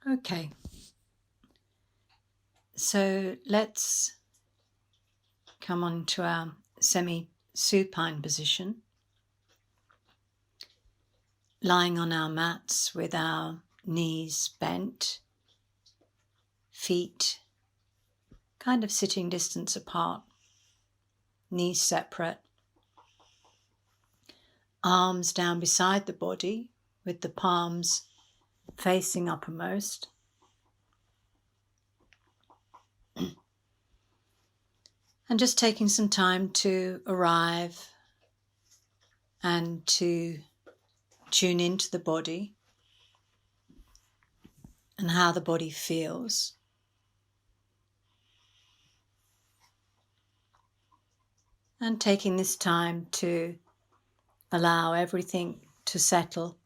Okay, so let's come on to our semi-supine position, lying on our mats with our knees bent, feet kind of sitting distance apart, knees separate, arms down beside the body with the palms facing uppermost. And just taking some time to arrive and to tune into the body and how the body feels. And taking this time to allow everything to settle.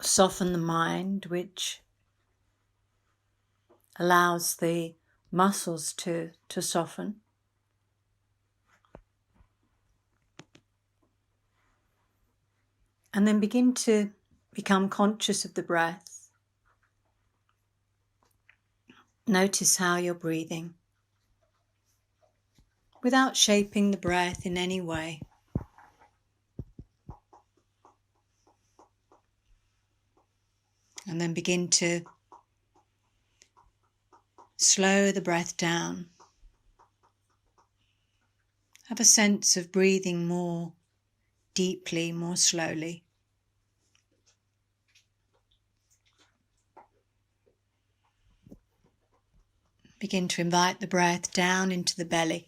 Soften the mind, which allows the muscles to soften. And then begin to become conscious of the breath. Notice how you're breathing without shaping the breath in any way. And then begin to slow the breath down. Have a sense of breathing more deeply, more slowly. Begin to invite the breath down into the belly.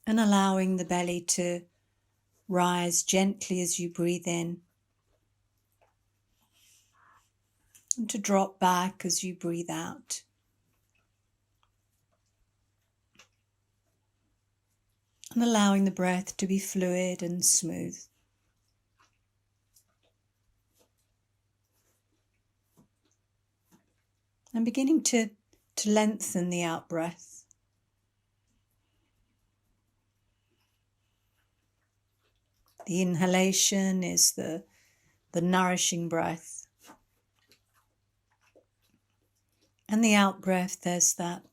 And allowing the belly to rise gently as you breathe in. And to drop back as you breathe out. And allowing the breath to be fluid and smooth. And beginning to lengthen the out breath. The inhalation is the nourishing breath. And the out breath, there's that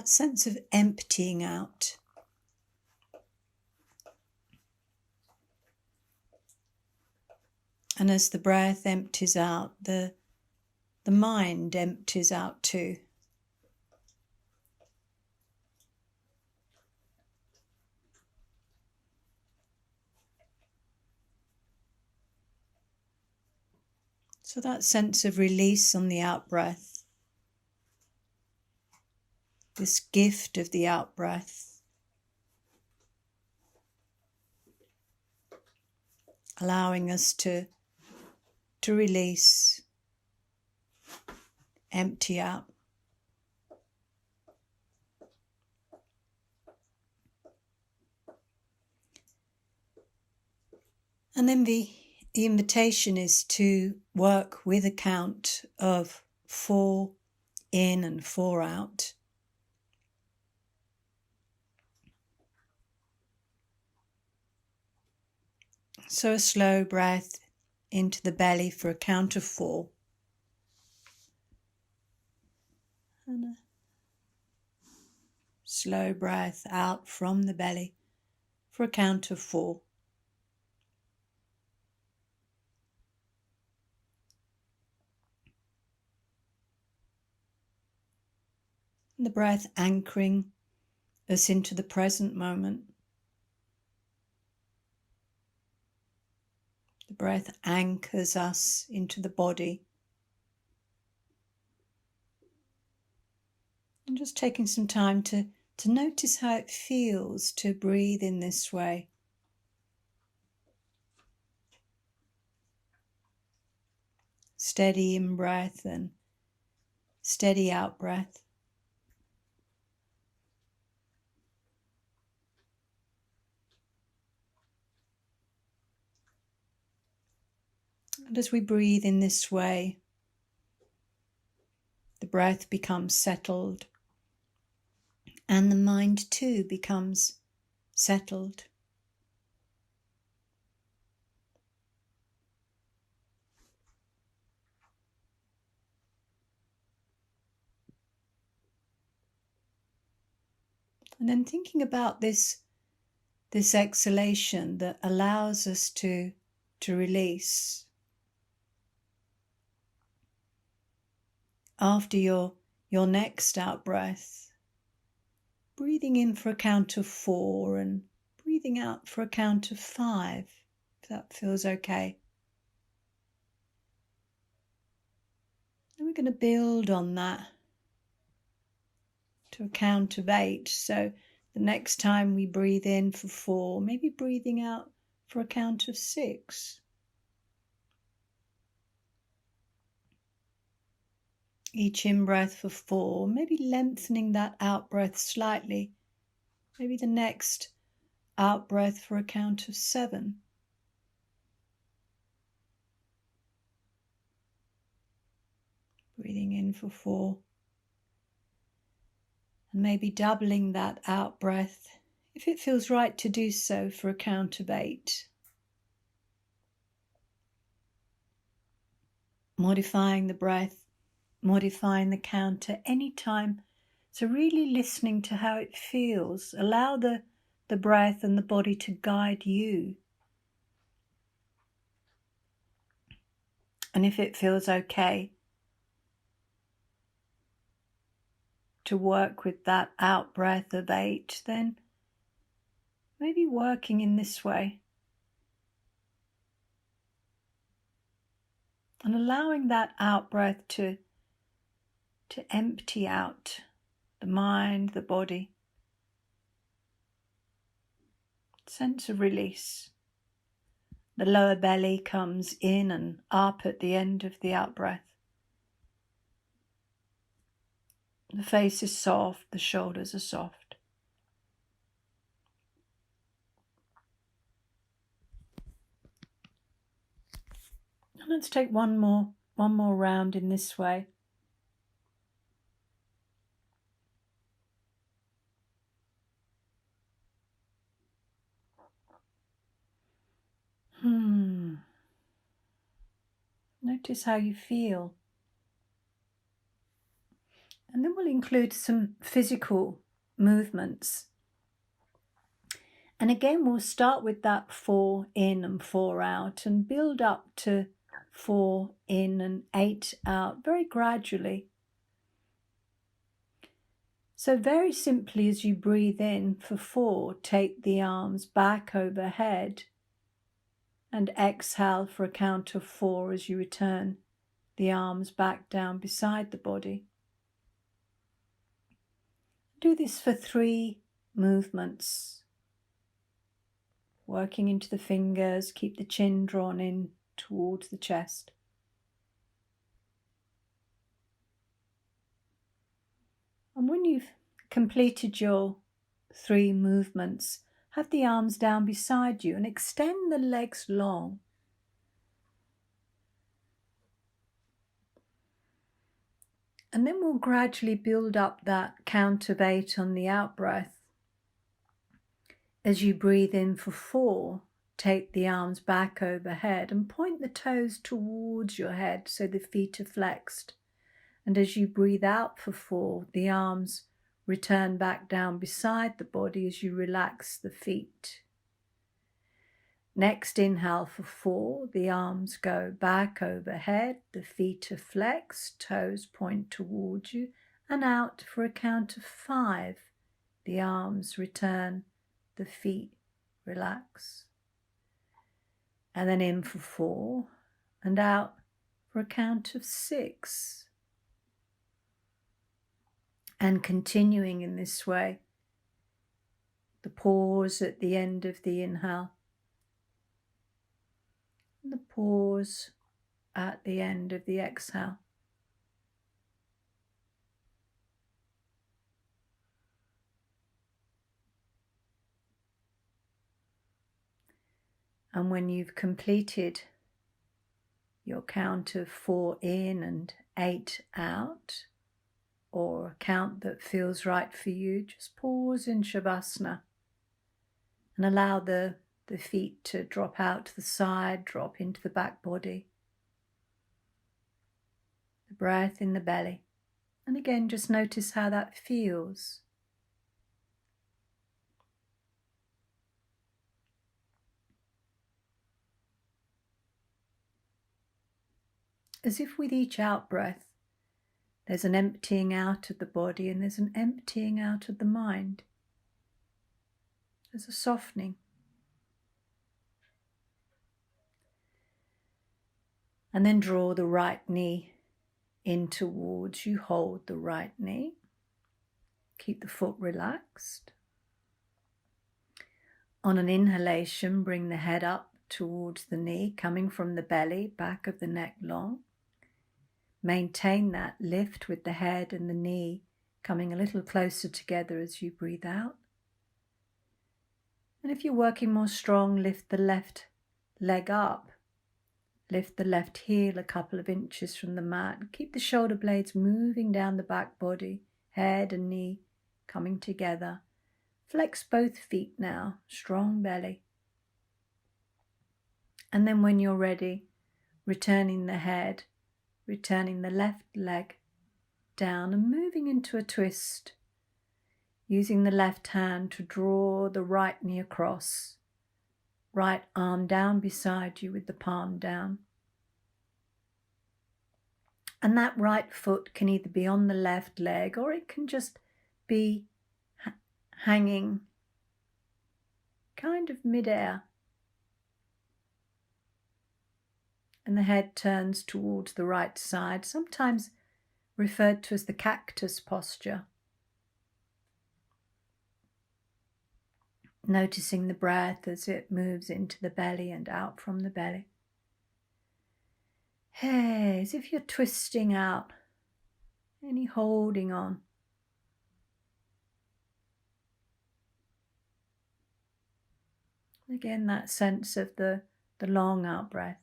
sense of emptying out. And as the breath empties out, the mind empties out too. So that sense of release on the out breath, this gift of the out breath, allowing us to release, empty out. And then the invitation is to work with a count of 4 in and 4 out. So a slow breath into the belly for a count of 4. And a slow breath out from the belly for a count of 4. And the breath anchoring us into the present moment. The breath anchors us into the body. And just taking some time to notice how it feels to breathe in this way. Steady in breath and steady out breath. And as we breathe in this way, the breath becomes settled and the mind too becomes settled. And then thinking about this exhalation that allows us to release. After your next out breath, breathing in for a count of 4 and breathing out for a count of 5, if that feels okay. And we're going to build on that to a count of 8. So the next time we breathe in for 4, maybe breathing out for a count of 6. Each in-breath for 4, maybe lengthening that out-breath slightly. Maybe the next out-breath for a count of 7. Breathing in for 4. And maybe doubling that out-breath, if it feels right to do so, for a count of 8. Modifying the breath, modifying the count at any time. So really listening to how it feels. Allow the breath and the body to guide you. And if it feels okay to work with that out breath of 8, then maybe working in this way. And allowing that out breath to empty out the mind, the body. Sense of release. The lower belly comes in and up at the end of the out breath. The face is soft, the shoulders are soft. And let's take one more round in this way. Notice how you feel. And then we'll include some physical movements. And again, we'll start with that 4 in and 4 out and build up to 4 in and 8 out very gradually. So very simply, as you breathe in for 4, take the arms back overhead and exhale for a count of 4 as you return the arms back down beside the body. Do this for 3 movements. Working into the fingers, keep the chin drawn in towards the chest. And when you've completed your 3 movements, have the arms down beside you and extend the legs long. And then we'll gradually build up that count of 8 on the out breath. As you breathe in for 4, take the arms back overhead and point the toes towards your head so the feet are flexed. And as you breathe out for 4, the arms return back down beside the body as you relax the feet. Next inhale for 4, the arms go back overhead, the feet are flexed, toes point towards you, and out for a count of 5. The arms return, the feet relax. And then in for 4 and out for a count of 6. And continuing in this way, the pause at the end of the inhale, and the pause at the end of the exhale. And when you've completed your count of 4 in and 8 out, or a count that feels right for you, just pause in Shavasana And allow the feet to drop out to the side, drop into the back body. The breath in the belly. And again, just notice how that feels. As if with each out-breath, there's an emptying out of the body and there's an emptying out of the mind. There's a softening. And then draw the right knee in towards you. Hold the right knee. Keep the foot relaxed. On an inhalation, bring the head up towards the knee, coming from the belly, back of the neck long. Maintain that lift with the head and the knee coming a little closer together as you breathe out. And if you're working more strong, lift the left leg up. Lift the left heel a couple of inches from the mat. Keep the shoulder blades moving down the back body, head and knee coming together. Flex both feet now, strong belly. And then when you're ready, returning the head, returning the left leg down and moving into a twist, using the left hand to draw the right knee across, right arm down beside you with the palm down. And that right foot can either be on the left leg or it can just be hanging kind of mid-air. And the head turns towards the right side, sometimes referred to as the cactus posture. Noticing the breath as it moves into the belly and out from the belly. Hey, as if you're twisting out, any holding on. Again, that sense of the long out breath.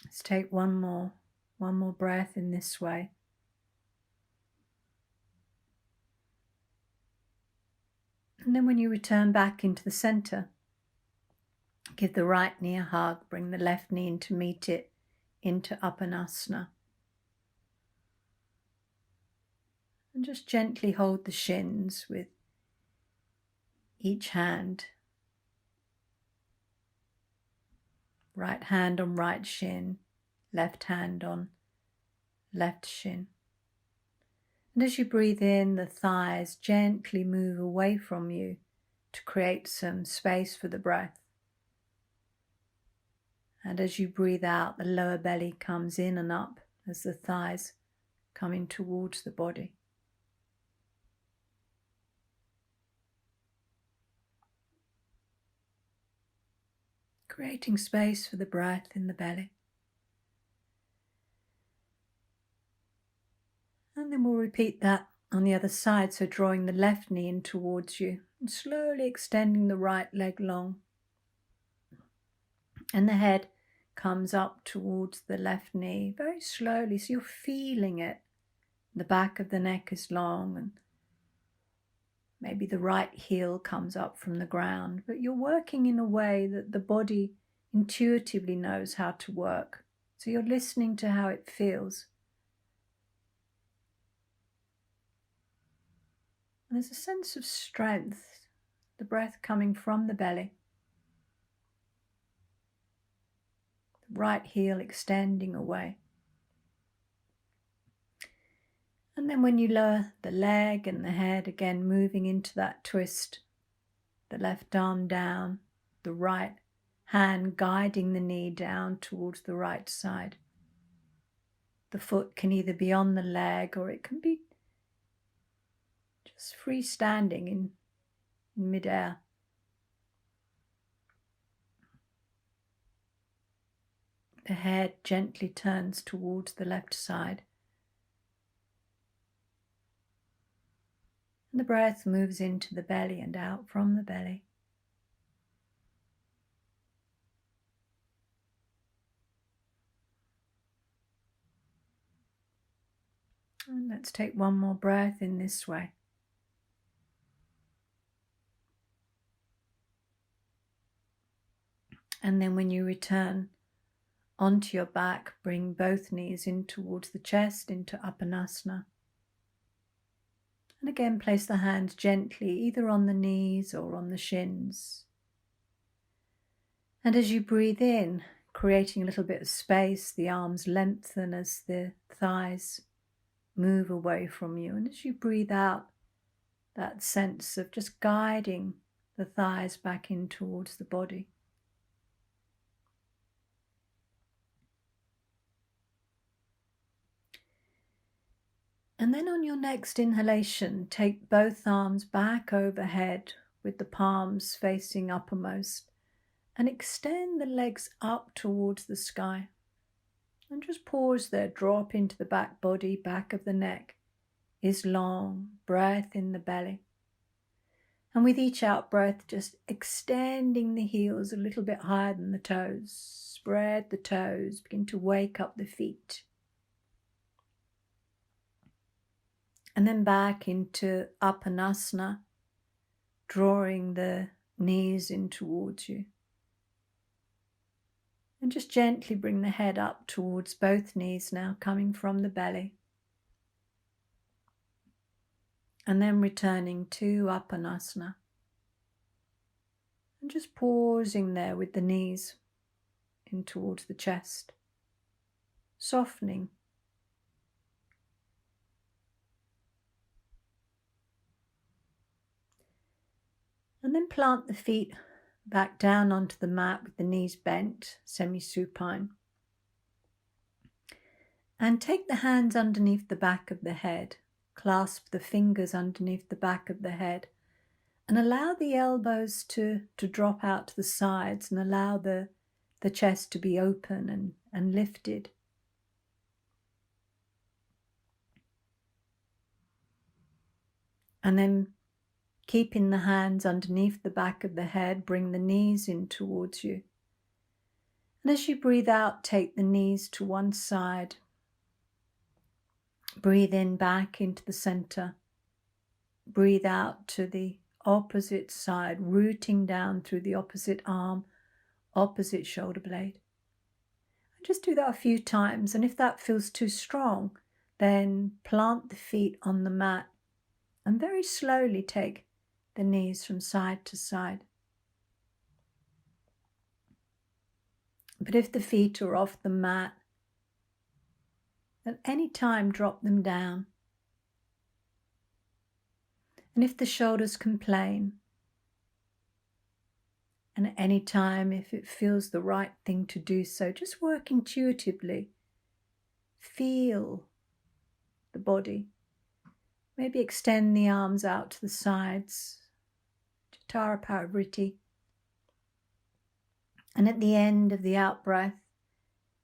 Let's take one more breath in this way. And then when you return back into the center, give the right knee a hug, bring the left knee in to meet it into Upanasana. And just gently hold the shins with each hand. Right hand on right shin, left hand on left shin. And as you breathe in, the thighs gently move away from you to create some space for the breath. And as you breathe out, the lower belly comes in and up as the thighs come in towards the body. Creating space for the breath in the belly. And then we'll repeat that on the other side, so drawing the left knee in towards you and slowly extending the right leg long. And the head comes up towards the left knee very slowly, so you're feeling it. The back of the neck is long and maybe the right heel comes up from the ground, but you're working in a way that the body intuitively knows how to work. So you're listening to how it feels. And there's a sense of strength, the breath coming from the belly. The right heel extending away. And then when you lower the leg and the head, again moving into that twist, the left arm down, the right hand guiding the knee down towards the right side. The foot can either be on the leg or it can be just freestanding in midair. The head gently turns towards the left side. And the breath moves into the belly and out from the belly. And Let's take one more breath in this way. And then when you return onto your back, bring both knees in towards the chest, into Apanasana. And again, place the hands gently either on the knees or on the shins. And as you breathe in, creating a little bit of space, the arms lengthen as the thighs move away from you. And as you breathe out, that sense of just guiding the thighs back in towards the body. And then on your next inhalation, take both arms back overhead with the palms facing uppermost and extend the legs up towards the sky. And just pause there, drop into the back body, back of the neck is long, breath in the belly. And with each out breath, just extending the heels a little bit higher than the toes. Spread the toes, begin to wake up the feet. And then back into Apanasana, drawing the knees in towards you. And just gently bring the head up towards both knees now, coming from the belly. And then returning to Apanasana. And just pausing there with the knees in towards the chest. Softening. And then plant the feet back down onto the mat with the knees bent, semi-supine. And take the hands underneath the back of the head. Clasp the fingers underneath the back of the head. And allow the elbows to drop out to the sides and allow the chest to be open and lifted. And then keeping the hands underneath the back of the head, bring the knees in towards you. And as you breathe out, take the knees to one side. Breathe in back into the center. Breathe out to the opposite side, rooting down through the opposite arm, opposite shoulder blade. And just do that a few times, and if that feels too strong, then plant the feet on the mat and very slowly take the knees from side to side. But if the feet are off the mat, at any time drop them down. And if the shoulders complain, and at any time if it feels the right thing to do so, just work intuitively. Feel the body. Maybe extend the arms out to the sides. Jatara Parivriti. And at the end of the out breath,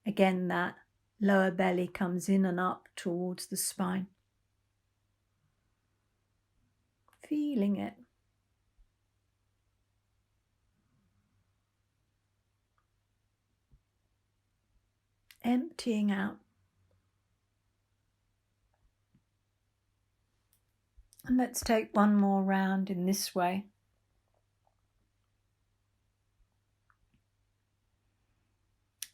again that lower belly comes in and up towards the spine. Feeling it. Emptying out. And let's take one more round in this way.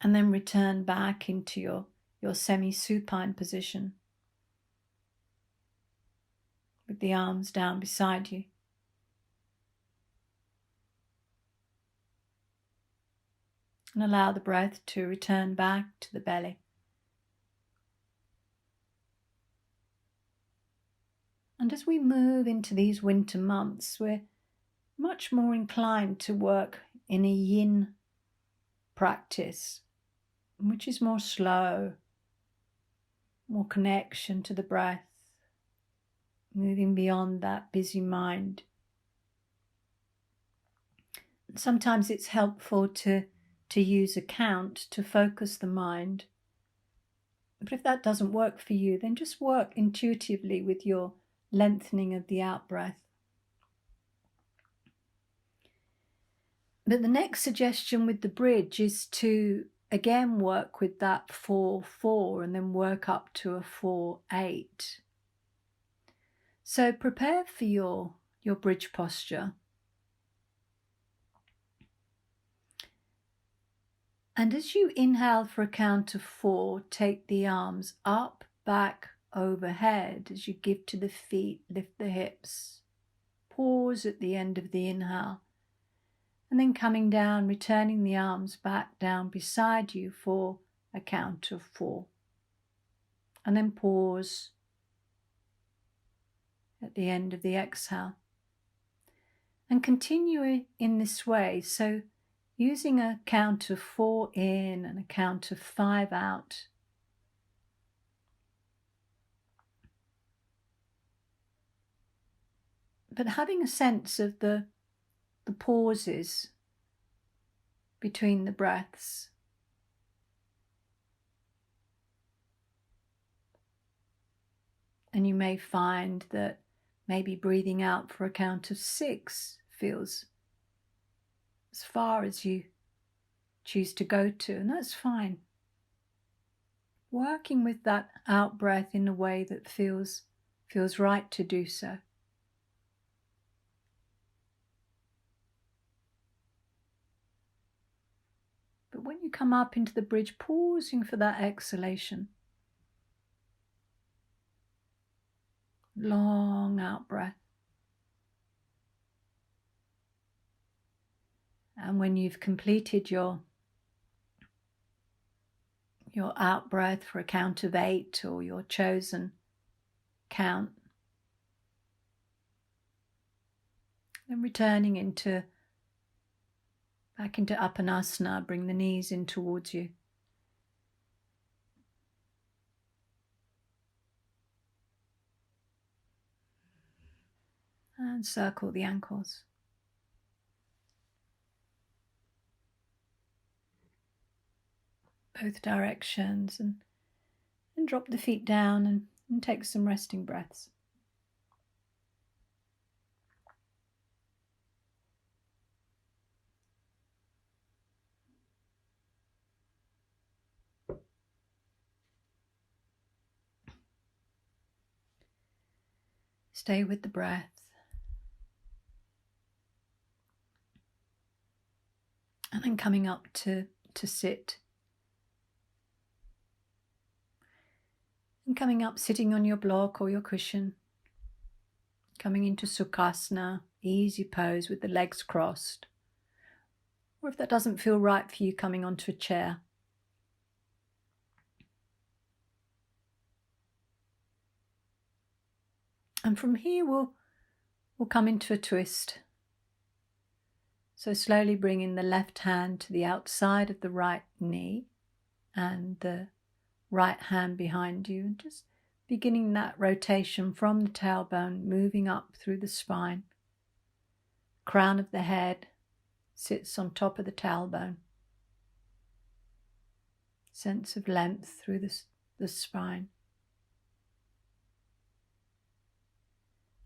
And then return back into your semi-supine position with the arms down beside you. And allow the breath to return back to the belly. And as we move into these winter months, we're much more inclined to work in a yin practice, which is more slow, more connection to the breath, moving beyond that busy mind. Sometimes it's helpful to use a count to focus the mind. But if that doesn't work for you, then just work intuitively with your lengthening of the out-breath. But the next suggestion with the bridge is to again work with that 4-4 and then work up to a 4-8. So prepare for your bridge posture. And as you inhale for a count of 4, take the arms up, back, overhead. As you give to the feet, lift the hips. Pause at the end of the inhale. And then coming down, returning the arms back down beside you for a count of 4. And then pause at the end of the exhale. And continue in this way. So using a count of 4 in and a count of 5 out. But having a sense of the pauses between the breaths. And you may find that maybe breathing out for a count of 6 feels as far as you choose to go to, and that's fine. Working with that out breath in a way that feels right to do so. But when you come up into the bridge, pausing for that exhalation. Long out breath. And when you've completed your out breath for a count of 8 or your chosen count, then returning back into Apanasana, bring the knees in towards you. And circle the ankles. Both directions, and drop the feet down and take some resting breaths. Stay with the breath. And then coming up to sit. And coming up, sitting on your block or your cushion. Coming into Sukhasana, easy pose with the legs crossed. Or if that doesn't feel right for you, coming onto a chair. And from here we'll come into a twist. So slowly bringing the left hand to the outside of the right knee and the right hand behind you, and just beginning that rotation from the tailbone, moving up through the spine. Crown of the head sits on top of the tailbone. Sense of length through the spine.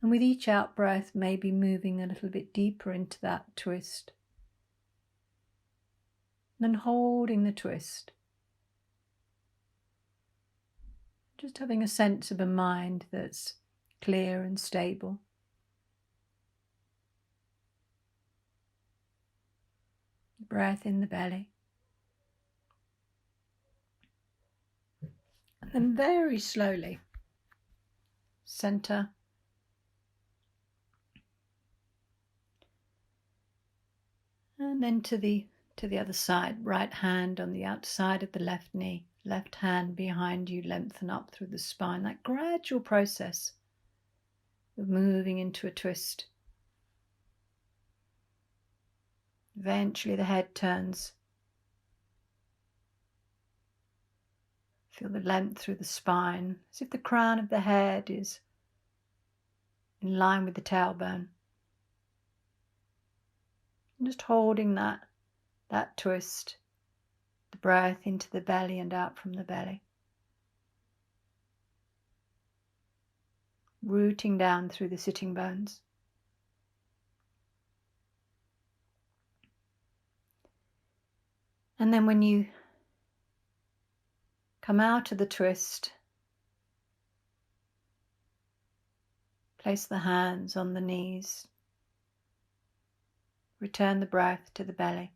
And with each out breath, maybe moving a little bit deeper into that twist. Then holding the twist. Just having a sense of a mind that's clear and stable. Breath in the belly. And then very slowly, center. And then to the other side, right hand on the outside of the left knee, left hand behind you, lengthen up through the spine. That gradual process of moving into a twist. Eventually the head turns. Feel the length through the spine, as if the crown of the head is in line with the tailbone. And just holding that twist, the breath into the belly and out from the belly. Rooting down through the sitting bones. And then when you come out of the twist, Place the hands on the knees. Return the breath to the belly.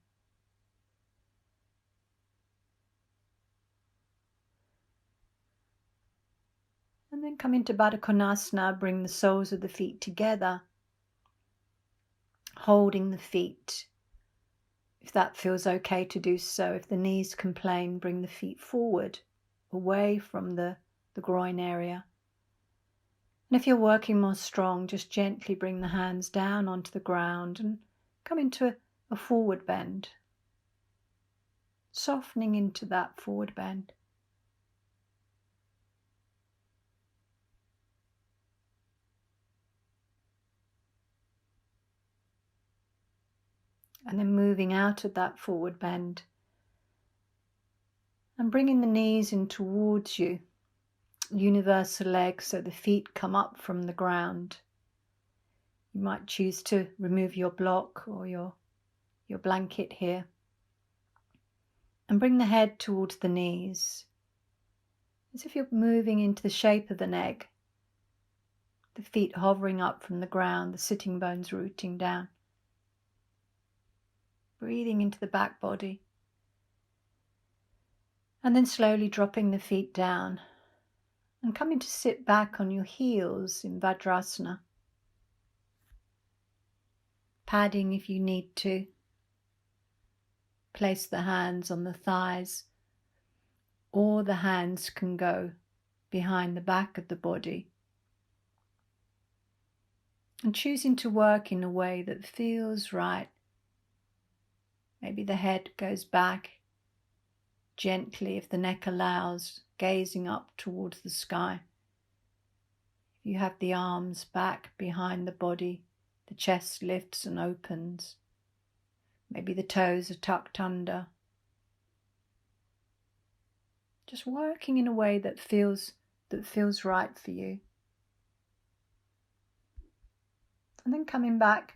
And then come into Baddha Konasana, bring the soles of the feet together, holding the feet. If that feels okay to do so, if the knees complain, bring the feet forward, away from the groin area. And if you're working more strong, just gently bring the hands down onto the ground and come into a forward bend, softening into that forward bend. And then moving out of that forward bend and bringing the knees in towards you, universal legs, so the feet come up from the ground. You might choose to remove your block or your blanket here and bring the head towards the knees, as if you're moving into the shape of an egg, the feet hovering up from the ground, the sitting bones rooting down. Breathing into the back body. And then slowly dropping the feet down and coming to sit back on your heels in Vajrasana. Padding if you need to. Place the hands on the thighs, or the hands can go behind the back of the body. And choosing to work in a way that feels right. Maybe the head goes back gently, if the neck allows, gazing up towards the sky. If you have the arms back behind the body, the chest lifts and opens. Maybe the toes are tucked under. Just working in a way that feels right for you. And then coming back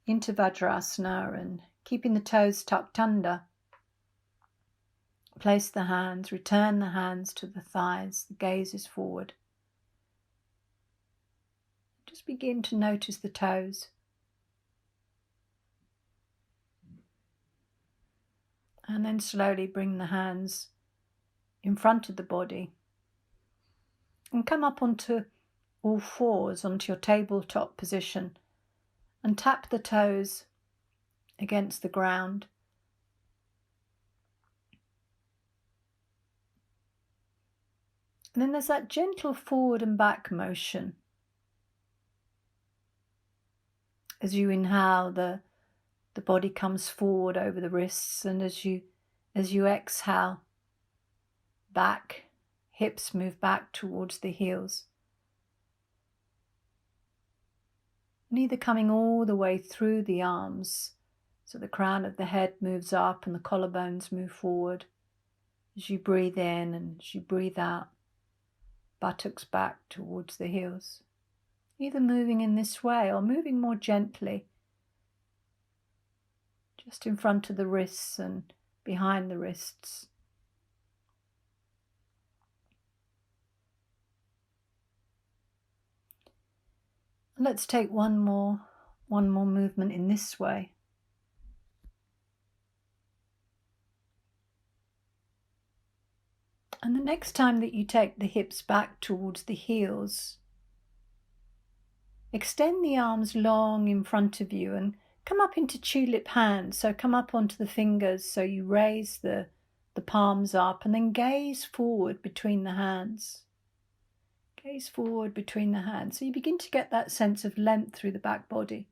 into Vajrasana and keeping the toes tucked under. Place the hands, return the hands to the thighs, the gaze is forward. Just begin to notice the toes. And then slowly bring the hands in front of the body and come up onto all fours, onto your tabletop position, and tap the toes against the ground. And then there's that gentle forward and back motion. As you inhale, the body comes forward over the wrists, and as you exhale, back, hips move back towards the heels. And either coming all the way through the arms, so the crown of the head moves up and the collarbones move forward. As you breathe in and as you breathe out, buttocks back towards the heels. Either moving in this way or moving more gently, just in front of the wrists and behind the wrists. Let's take one more movement in this way. And the next time that you take the hips back towards the heels, extend the arms long in front of you and come up into tulip hands. So come up onto the fingers, so you raise the palms up and then gaze forward between the hands. Gaze forward between the hands. So you begin to get that sense of length through the back body.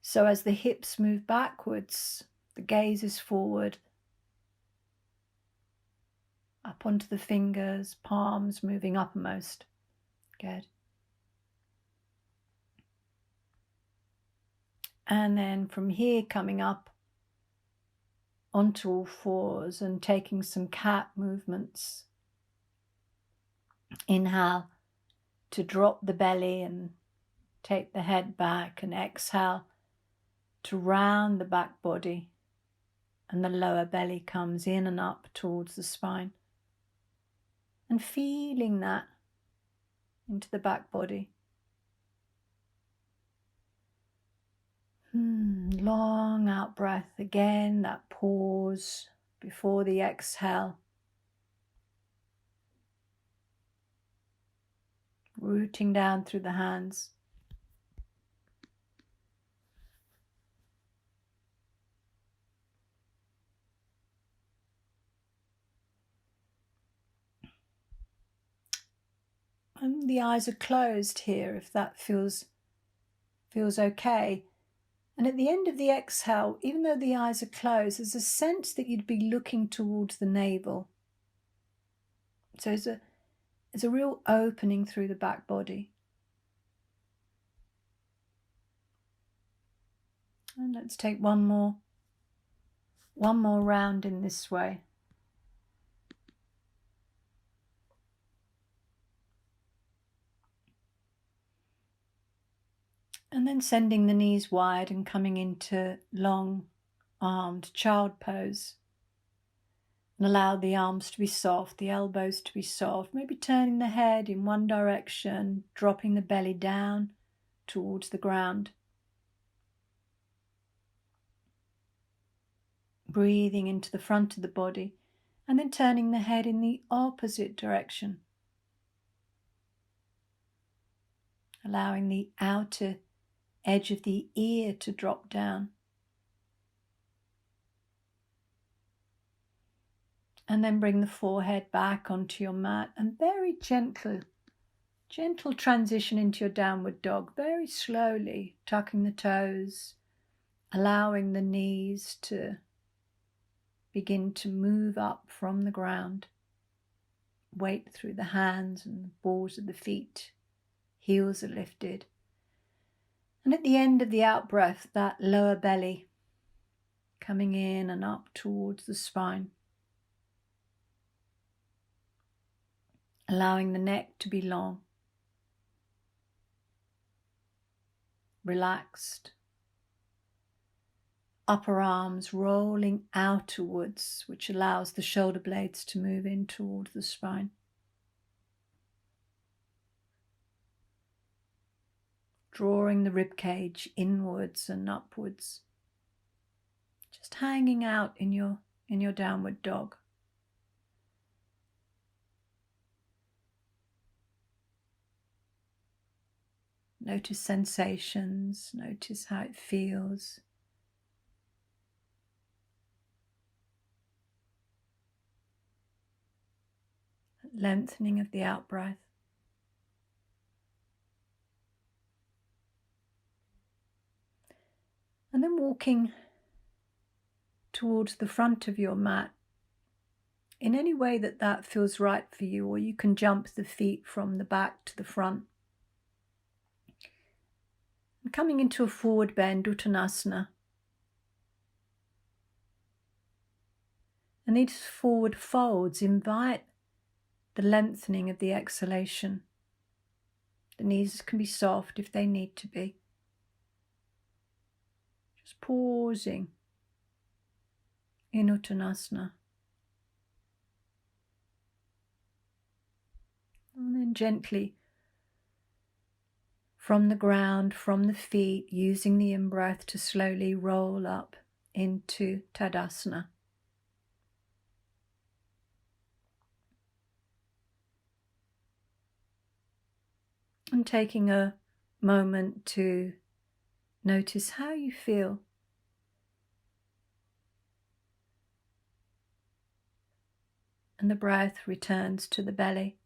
So as the hips move backwards, the gaze is forward. Up onto the fingers, palms moving uppermost. Good. And then from here coming up onto all fours and taking some cat movements. Inhale to drop the belly and take the head back, and exhale to round the back body and the lower belly comes in and up towards the spine. And feeling that into the back body. Long out breath. Again, that pause before the exhale. Rooting down through the hands. And the eyes are closed here if that feels okay. And at the end of the exhale, even though the eyes are closed, there's a sense that you'd be looking towards the navel. So it's a real opening through the back body. And let's take one more round in this way. And then sending the knees wide and coming into long-armed child pose. And allow the arms to be soft, the elbows to be soft, maybe turning the head in one direction, dropping the belly down towards the ground. Breathing into the front of the body and then turning the head in the opposite direction. Allowing the outer edge of the ear to drop down. And then bring the forehead back onto your mat and very gentle transition into your downward dog, very slowly, tucking the toes, allowing the knees to begin to move up from the ground. Weight through the hands and the balls of the feet, heels are lifted. And at the end of the out-breath, that lower belly coming in and up towards the spine. Allowing the neck to be long. Relaxed. Upper arms rolling outwards, which allows the shoulder blades to move in towards the spine. Drawing the rib cage inwards and upwards. Just hanging out in your downward dog. Notice sensations, notice how it feels. Lengthening of the out-breath. And then walking towards the front of your mat in any way that feels right for you, or you can jump the feet from the back to the front. And coming into a forward bend, Uttanasana. And these forward folds invite the lengthening of the exhalation. The knees can be soft if they need to be. Just pausing in Uttanasana. And then gently from the ground, from the feet, using the in-breath to slowly roll up into Tadasana. And taking a moment to notice how you feel. And the breath returns to the belly.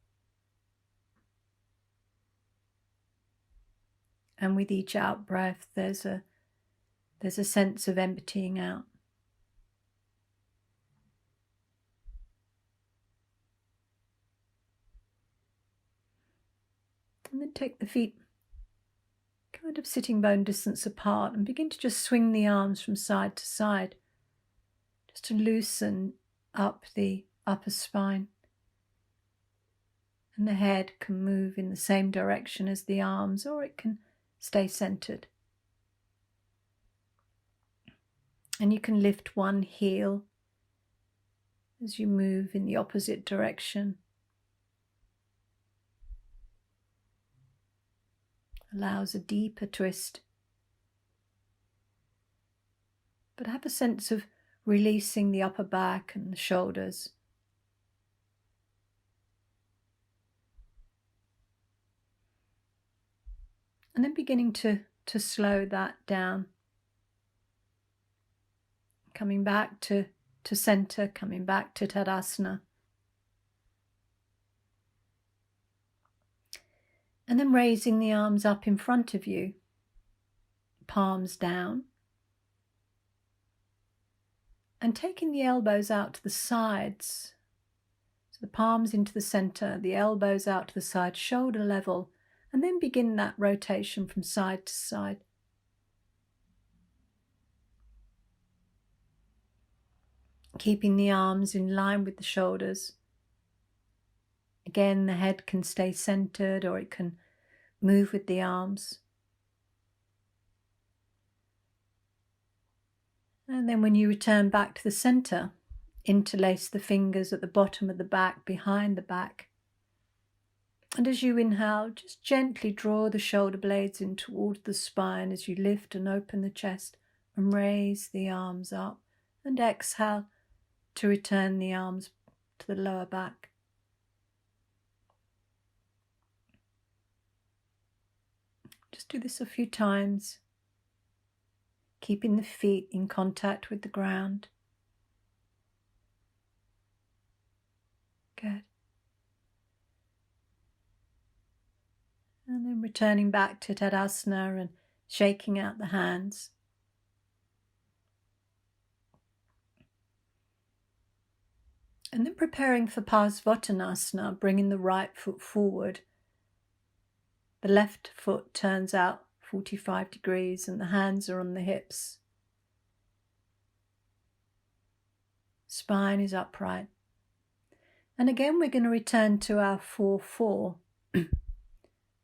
And with each out breath, there's a sense of emptying out. And then take the feet kind of sitting bone distance apart and begin to just swing the arms from side to side, just to loosen up the upper spine. And the head can move in the same direction as the arms, or it can stay centered. And you can lift one heel as you move in the opposite direction. allows a deeper twist. But have a sense of releasing the upper back and the shoulders. And then beginning to slow that down. Coming back to center, coming back to Tadasana. And then raising the arms up in front of you, palms down. And taking the elbows out to the sides. So the palms into the center, the elbows out to the side, shoulder level. And then begin that rotation from side to side. Keeping the arms in line with the shoulders. Again, the head can stay centered or it can move with the arms. And then when you return back to the center, interlace the fingers at the bottom of the back, behind the back. And as you inhale, just gently draw the shoulder blades in towards the spine as you lift and open the chest and raise the arms up. And exhale to return the arms to the lower back. Just do this a few times, keeping the feet in contact with the ground. Good. And then returning back to Tadasana and shaking out the hands. And then preparing for Parsvottanasana, bringing the right foot forward. The left foot turns out 45 degrees and the hands are on the hips. Spine is upright. And again, we're going to return to our 4-4.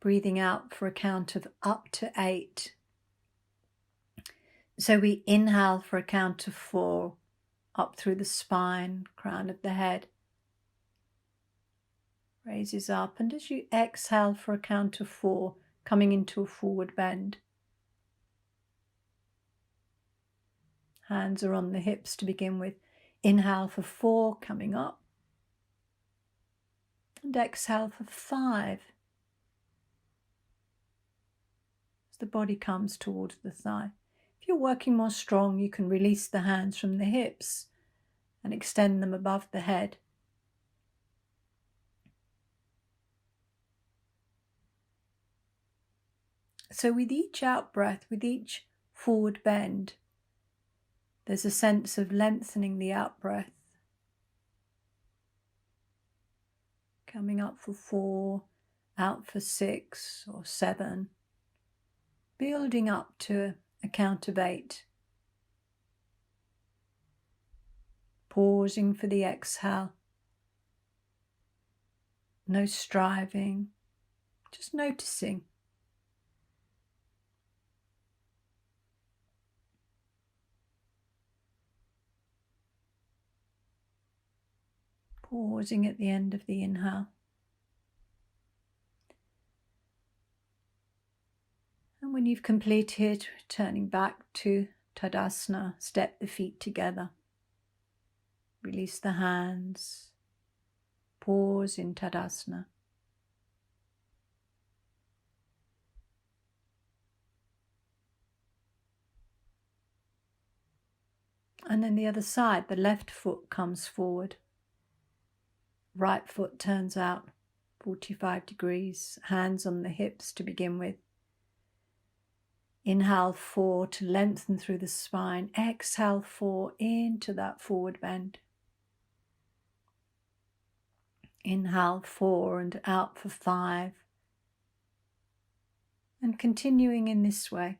Breathing out for a count of up to 8. So we inhale for a count of 4, up through the spine, crown of the head. Raises up, and as you exhale for a count of 4, coming into a forward bend. Hands are on the hips to begin with. Inhale for 4, coming up. And exhale for 5. As the body comes towards the thigh. If you're working more strong, you can release the hands from the hips and extend them above the head. So with each out-breath, with each forward bend, there's a sense of lengthening the out-breath. Coming up for 4, out for 6 or 7. Building up to a count of 8. Pausing for the exhale. No striving, just noticing. Pausing at the end of the inhale. And when you've completed, returning back to Tadasana, step the feet together. Release the hands. Pause in Tadasana. And then the other side, the left foot comes forward. Right foot turns out 45 degrees, hands on the hips to begin with. Inhale 4 to lengthen through the spine. Exhale 4 into that forward bend. Inhale 4 and out for 5. And continuing in this way.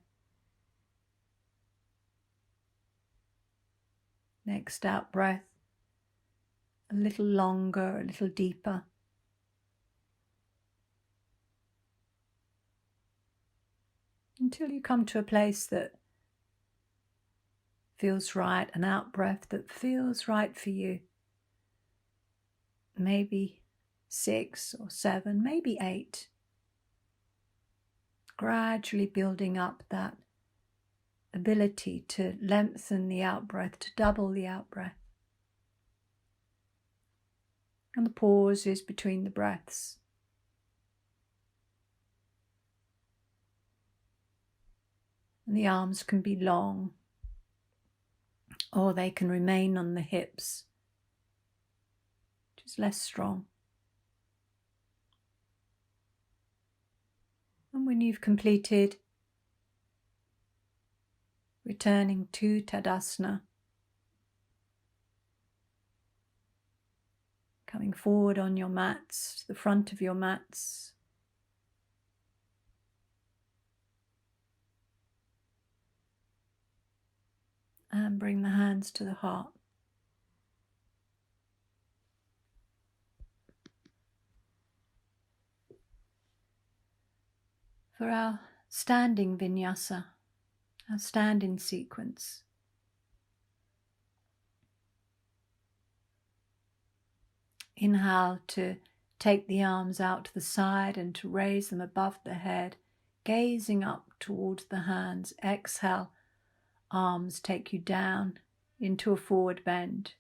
Next out breath. A little longer, a little deeper. Until you come to a place that feels right, an out breath that feels right for you. Maybe 6 or 7, maybe 8. Gradually building up that ability to lengthen the out-breath, to double the out-breath. And the pauses between the breaths. And the arms can be long, or they can remain on the hips, which is less strong. And when you've completed, returning to Tadasana, coming forward on your mats, to the front of your mats. And bring the hands to the heart. For our standing vinyasa, our standing sequence, inhale to take the arms out to the side and to raise them above the head, gazing up towards the hands. Exhale, arms take you down into a forward bend.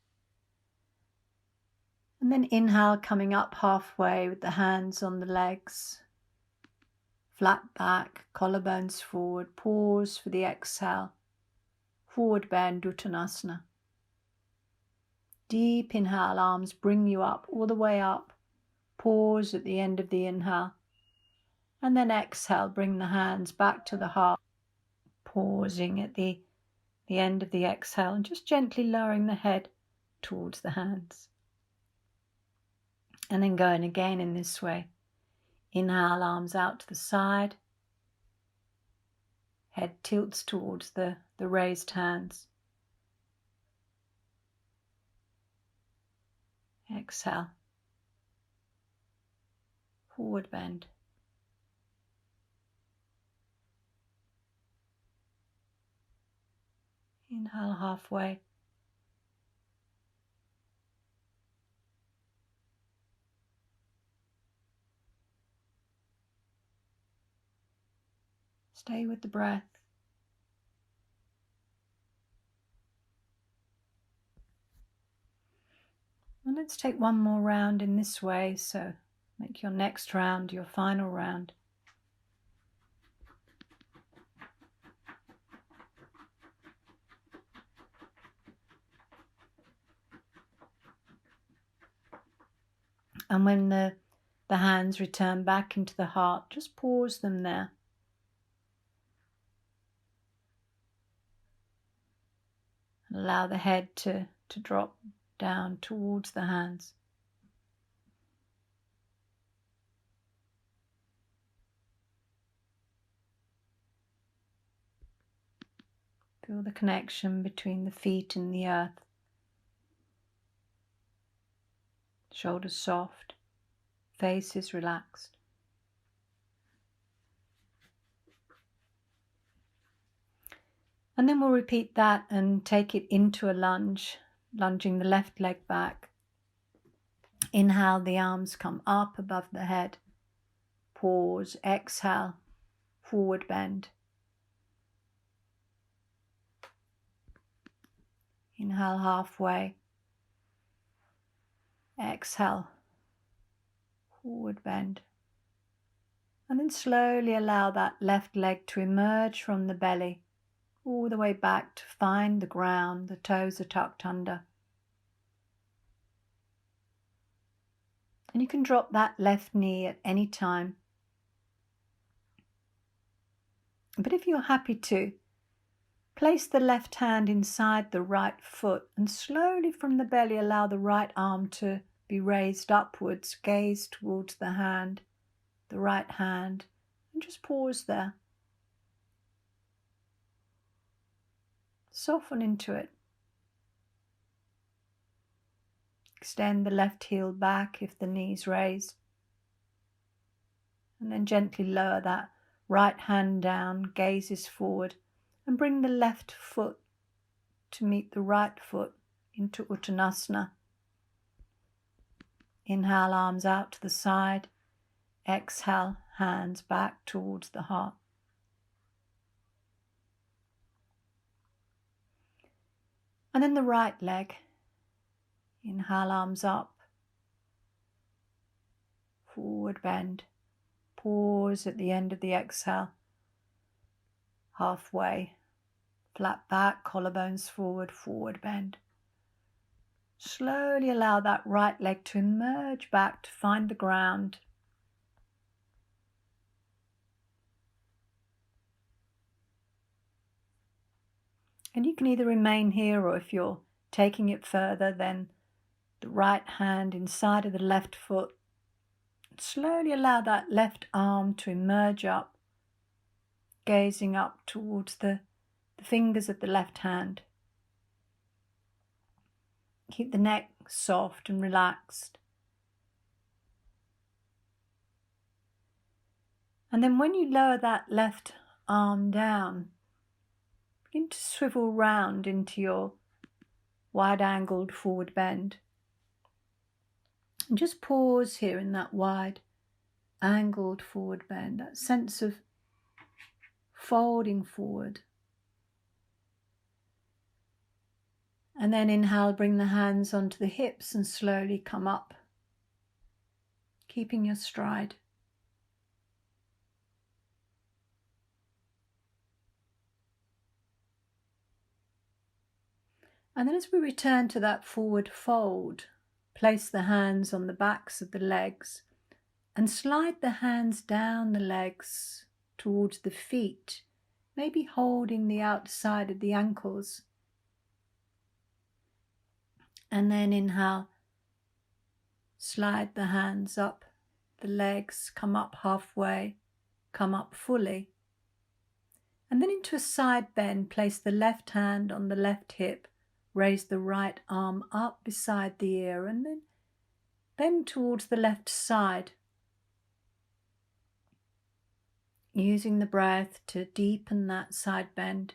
And then inhale, coming up halfway with the hands on the legs. Flat back, collarbones forward. Pause for the exhale. Forward bend, Uttanasana. Deep inhale, arms bring you up, all the way up. Pause at the end of the inhale. And then exhale, bring the hands back to the heart. Pausing at the end of the exhale and just gently lowering the head towards the hands. And then going again in this way. Inhale, arms out to the side. Head tilts towards the raised hands. Exhale. Forward bend. Inhale halfway. Stay with the breath. And let's take one more round in this way, so make your next round your final round. And when the hands return back into the heart, just pause them there. Allow the head to drop down towards the hands. Feel the connection between the feet and the earth. Shoulders soft, face is relaxed. And then we'll repeat that and take it into a lunge, lunging the left leg back. Inhale, the arms come up above the head. Pause, exhale, forward bend. Inhale halfway. Exhale, forward bend. And then slowly allow that left leg to emerge from the belly, all the way back to find the ground. The toes are tucked under. And you can drop that left knee at any time. But if you're happy to, place the left hand inside the right foot and slowly from the belly allow the right arm to be raised upwards. Gaze towards the hand, the right hand, and just pause there. Soften into it. Extend the left heel back if the knee's raised. And then gently lower that right hand down, gazes forward, and bring the left foot to meet the right foot into Uttanasana. Inhale, arms out to the side. Exhale, hands back towards the heart. And then the right leg. Inhale, arms up. Forward bend. Pause at the end of the exhale. Halfway. Flat back, collarbones forward, forward bend. Slowly allow that right leg to emerge back to find the ground. And you can either remain here, or if you're taking it further, then the right hand inside of the left foot. Slowly allow that left arm to emerge up, gazing up towards the fingers of the left hand. Keep the neck soft and relaxed. And then when you lower that left arm down, begin to swivel round into your wide-angled forward bend. And just pause here in that wide-angled forward bend, that sense of folding forward. And then inhale, bring the hands onto the hips and slowly come up, keeping your stride. And then as we return to that forward fold, place the hands on the backs of the legs and slide the hands down the legs towards the feet, maybe holding the outside of the ankles. And then inhale, slide the hands up the legs, come up halfway, come up fully. And then into a side bend, place the left hand on the left hip, raise the right arm up beside the ear, and then bend towards the left side. Using the breath to deepen that side bend.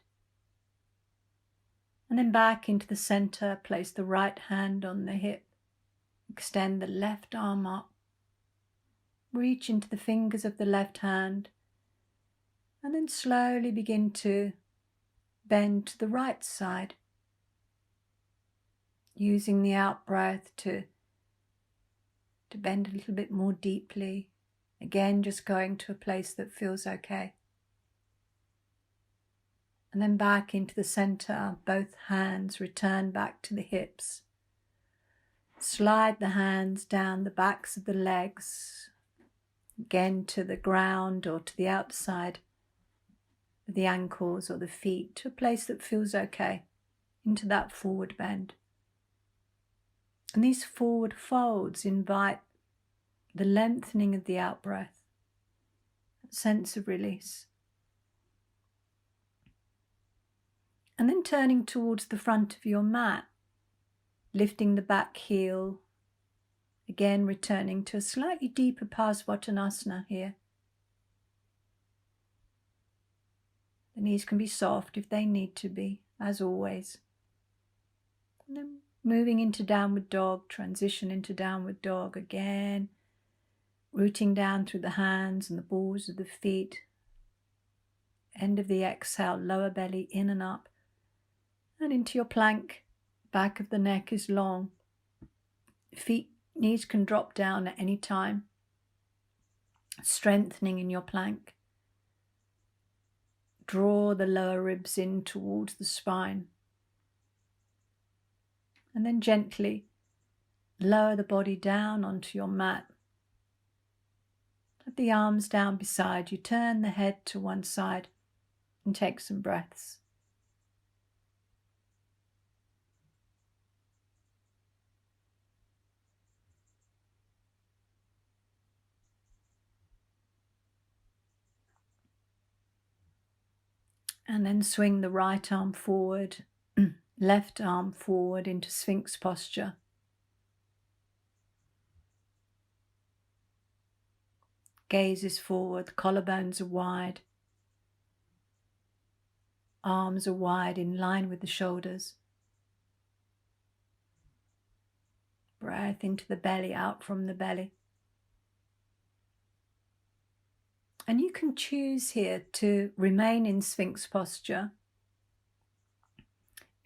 And then back into the center, place the right hand on the hip, extend the left arm up, reach into the fingers of the left hand, and then slowly begin to bend to the right side, using the out breath to bend a little bit more deeply. Again, just going to a place that feels okay. And then back into the center, both hands return back to the hips. Slide the hands down the backs of the legs, again to the ground or to the outside of the ankles or the feet, to a place that feels okay, into that forward bend. And these forward folds invite the lengthening of the out breath, that sense of release. And then turning towards the front of your mat, lifting the back heel, again returning to a slightly deeper Parsvottanasana here. The knees can be soft if they need to be, as always. And then moving into downward dog, transition into downward dog again, rooting down through the hands and the balls of the feet. End of the exhale, lower belly in and up, and into your plank. Back of the neck is long. Knees can drop down at any time, strengthening in your plank. Draw the lower ribs in towards the spine. And then gently lower the body down onto your mat. Let the arms down beside you. Turn the head to one side and take some breaths. And then swing the right arm forward, left arm forward into Sphinx posture. Gaze is forward, collarbones are wide. Arms are wide in line with the shoulders. Breath into the belly, out from the belly. And you can choose here to remain in Sphinx posture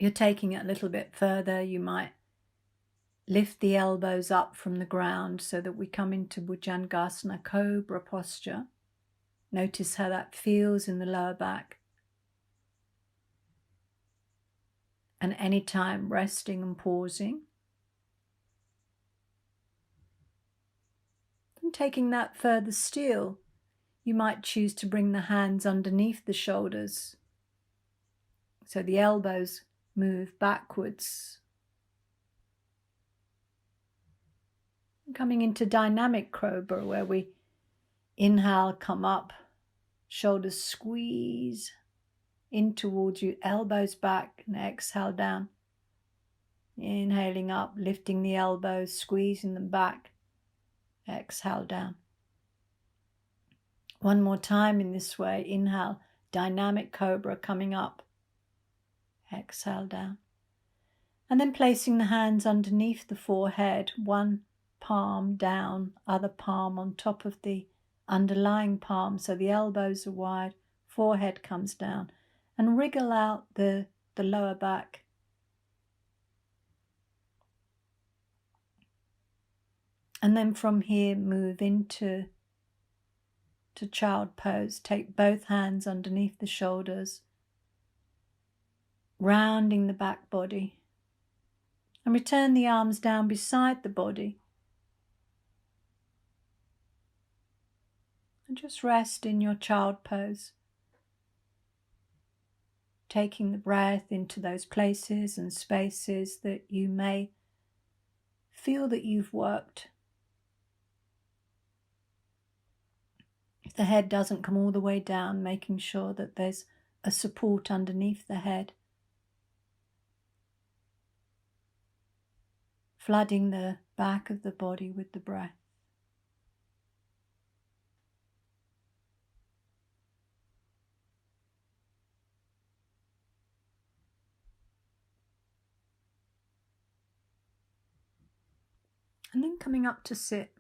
you're taking it a little bit further, you might lift the elbows up from the ground so that we come into Bhujangasana, cobra posture. Notice how that feels in the lower back. And anytime resting and pausing. And taking that further still, you might choose to bring the hands underneath the shoulders. So the elbows move backwards. Coming into dynamic cobra, where we inhale, come up, shoulders squeeze in towards you, elbows back, and exhale down. Inhaling up, lifting the elbows, squeezing them back, exhale down. One more time in this way. Inhale, dynamic cobra coming up, exhale down. And then placing the hands underneath the forehead, one palm down, other palm on top of the underlying palm, so the elbows are wide, forehead comes down, and wriggle out the lower back. And then from here move into child pose. Take both hands underneath the shoulders, rounding the back body, and return the arms down beside the body. And just rest in your child pose, taking the breath into those places and spaces that you may feel that you've worked. If the head doesn't come all the way down, making sure that there's a support underneath the head. Flooding the back of the body with the breath. And then coming up to sit.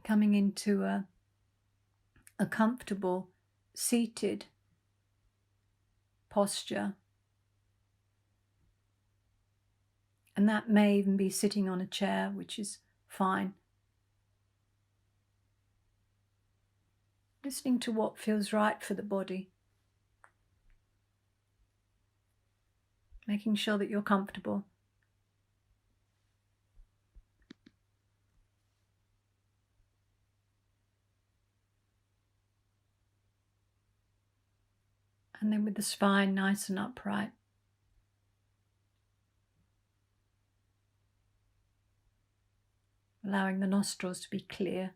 Coming into a comfortable seated posture. And that may even be sitting on a chair, which is fine. Listening to what feels right for the body. Making sure that you're comfortable. And then with the spine nice and upright. Allowing the nostrils to be clear.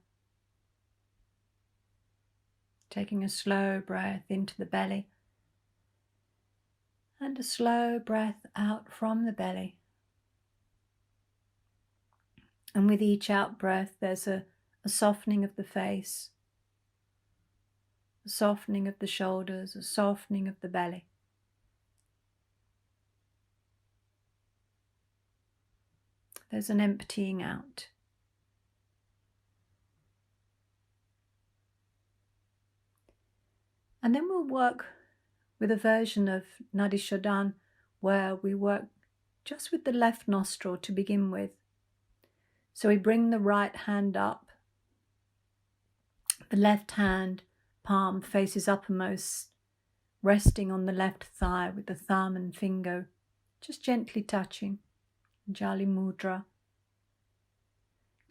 Taking a slow breath into the belly. And a slow breath out from the belly. And with each out breath, there's a softening of the face, a softening of the shoulders, a softening of the belly. There's an emptying out. And then we'll work with a version of Nadi Shodhan where we work just with the left nostril to begin with. So we bring the right hand up. The left hand palm faces uppermost, resting on the left thigh with the thumb and finger just gently touching. Jali Mudra.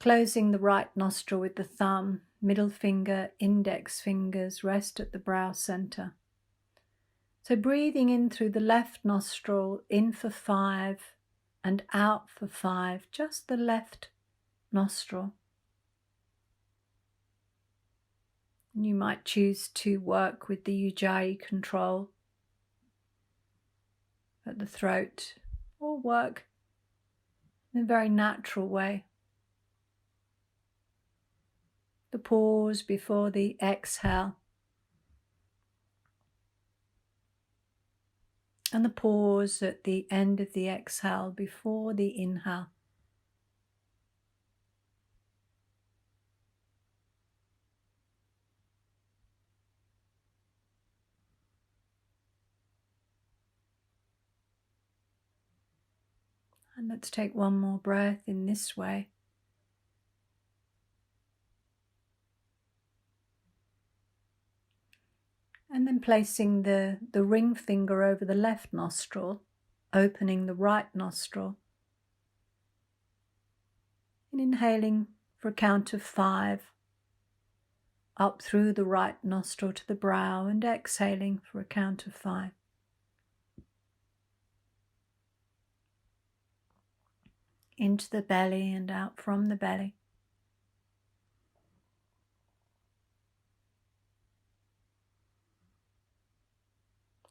Closing the right nostril with the thumb, middle finger, index fingers rest at the brow center. So breathing in through the left nostril, in for 5 and out for 5, just the left nostril. You might choose to work with the Ujjayi control at the throat, or work in a very natural way. The pause before the exhale. And the pause at the end of the exhale before the inhale. let's take one more breath in this way. And then placing the ring finger over the left nostril, opening the right nostril. And inhaling for a count of 5, up through the right nostril to the brow, and exhaling for a count of 5. Into the belly and out from the belly.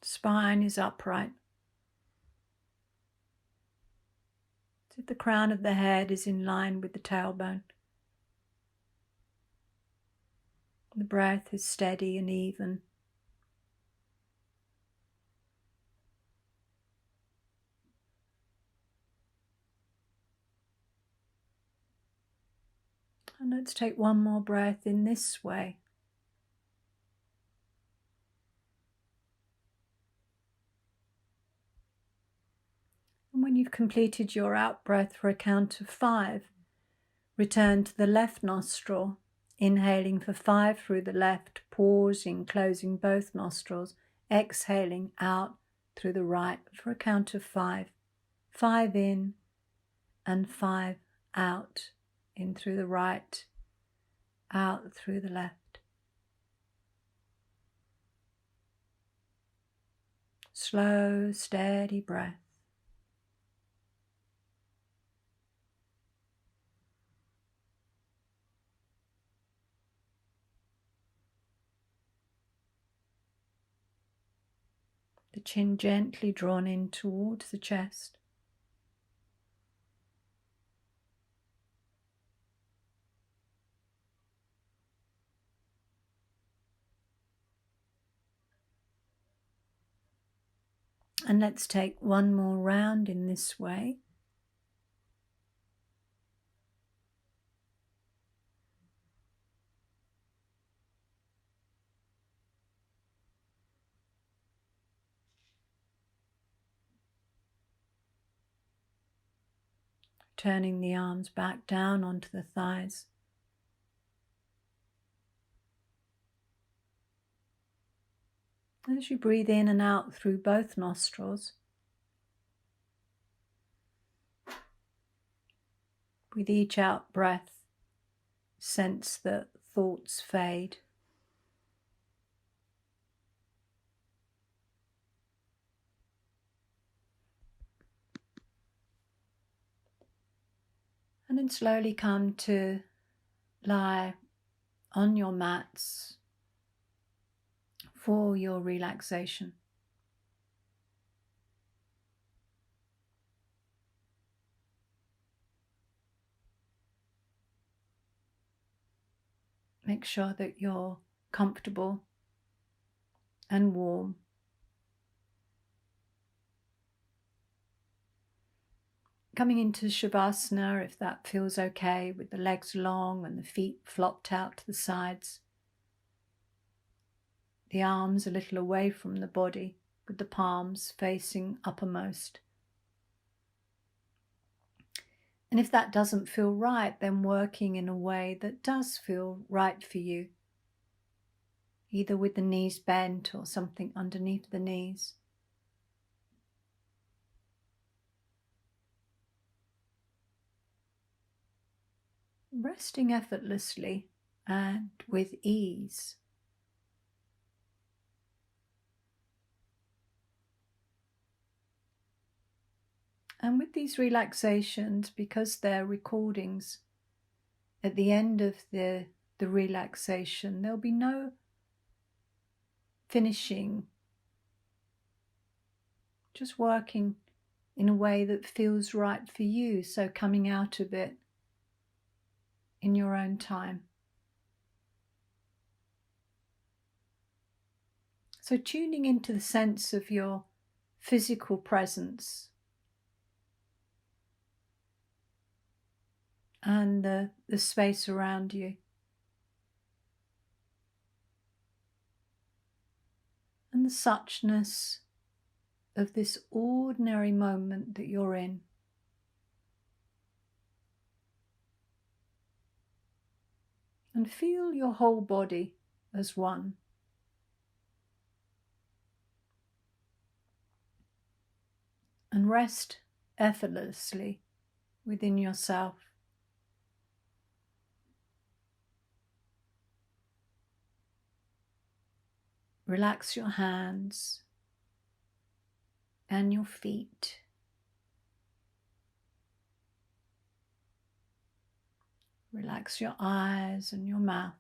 Spine is upright. So the crown of the head is in line with the tailbone. The breath is steady and even. And let's take one more breath in this way. And when you've completed your out breath for a count of 5, return to the left nostril, inhaling for 5 through the left, pausing, closing both nostrils, exhaling out through the right for a count of 5. 5 in and 5 out, in through the right, out through the left. Slow, steady breath. The chin gently drawn in towards the chest. And let's take one more round in this way. Turning the arms back down onto the thighs. As you breathe in and out through both nostrils, with each out breath, sense that thoughts fade. And then slowly come to lie on your mats for your relaxation. Make sure that you're comfortable and warm. Coming into Shavasana, if that feels okay, with the legs long and the feet flopped out to the sides. The arms a little away from the body, with the palms facing uppermost. And if that doesn't feel right, then working in a way that does feel right for you, either with the knees bent or something underneath the knees. Resting effortlessly and with ease. And with these relaxations, because they're recordings, at the end of the relaxation, there'll be no finishing, just working in a way that feels right for you, so coming out of it in your own time. So tuning into the sense of your physical presence and the space around you. And the suchness of this ordinary moment that you're in. and feel your whole body as one. And rest effortlessly within yourself. Relax your hands and your feet. Relax your eyes and your mouth.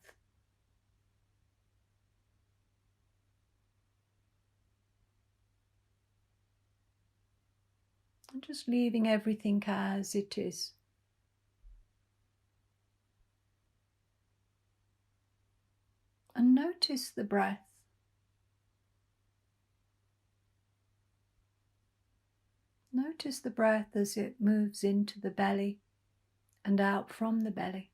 And just leaving everything as it is. And notice the breath. Notice the breath as it moves into the belly and out from the belly.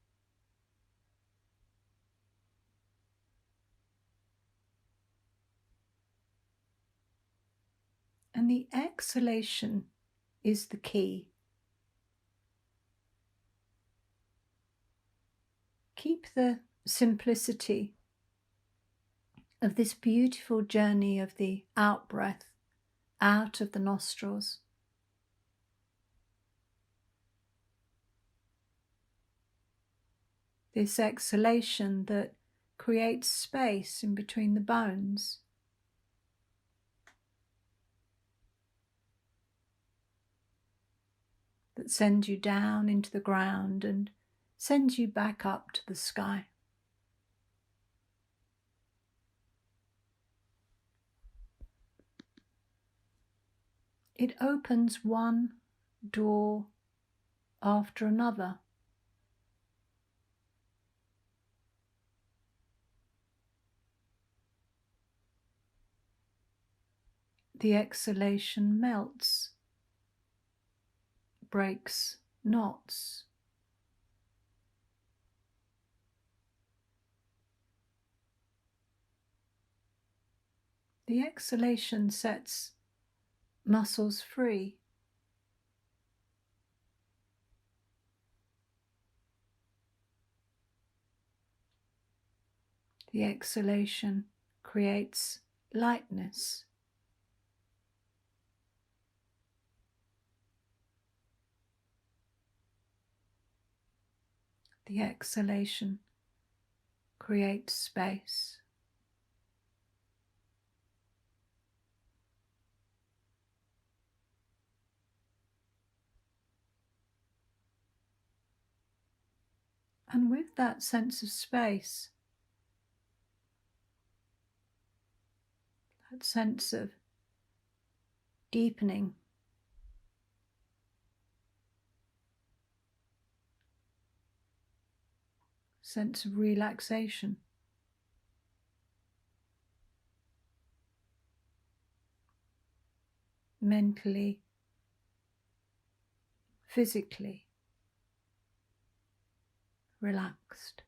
And the exhalation is the key. Keep the simplicity of this beautiful journey of the out-breath out of the nostrils. This exhalation that creates space in between the bones. That sends you down into the ground and sends you back up to the sky. It opens one door after another. The exhalation melts, breaks knots. The exhalation sets muscles free. The exhalation creates lightness. The exhalation creates space. And with that sense of space, that sense of deepening, sense of relaxation, mentally, physically relaxed.